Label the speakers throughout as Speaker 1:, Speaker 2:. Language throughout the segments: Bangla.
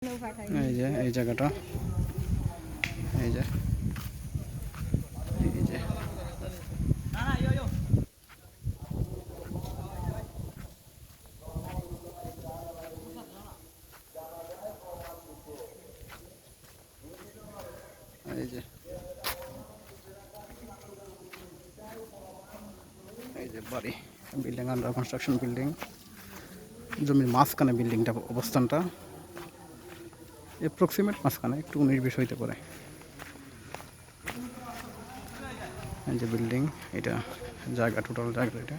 Speaker 1: এই যে এই জায়গাটা, এই যে এই যে এই যে এই যে বাড়ি, বিল্ডিং আন্ডার কনস্ট্রাকশন বিল্ডিং, জমির মাঝখানে বিল্ডিংটা অবস্থানটা অ্যাপ্রক্সিমেট মাঝখানে, একটু 19-20 হইতে পারে। এই যে বিল্ডিং, এটা জায়গা, টোটাল জায়গা এটা।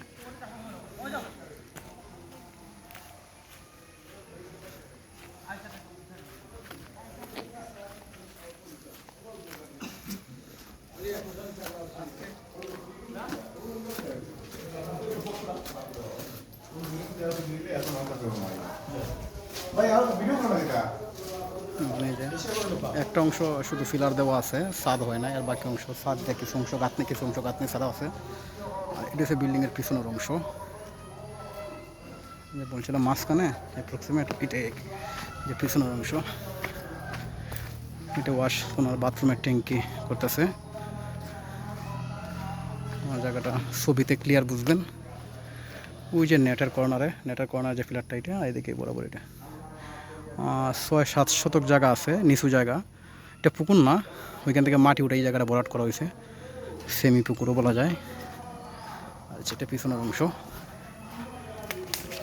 Speaker 1: মানে যে একটা অংশ শুধু ফিলার দেওয়া আছে, ছাদ হয় না, আর বাকি অংশ ছাদ দিয়ে কিছু অংশ গাঁথনি, কিছু অংশ গাঁথনি ছাড়া আছে। আর এটা হচ্ছে বিল্ডিংয়ের পিছনের অংশ, যে বলছিলাম মাঝখানে অ্যাপ্রক্সিমেট এটাই যে পিছনের অংশ। এটা ওয়াশ ওনার বাথরুমের ট্যাঙ্কি করতেছে। আমার জায়গাটা ছবিতে ক্লিয়ার বুঝবেন। ওই যে নেটের কর্নারে যে ফিলারটা, এটা এদিকে বরাবর এটা 6-7 শতক জায়গা আছে, নিচু জায়গা, এটা পুকুর না, ওইখান থেকে মাটি উঠে এই জায়গাটা ভরাট করা হয়েছে, সেমি পুকুরও বলা যায়। আর এটা পিছনের অংশ।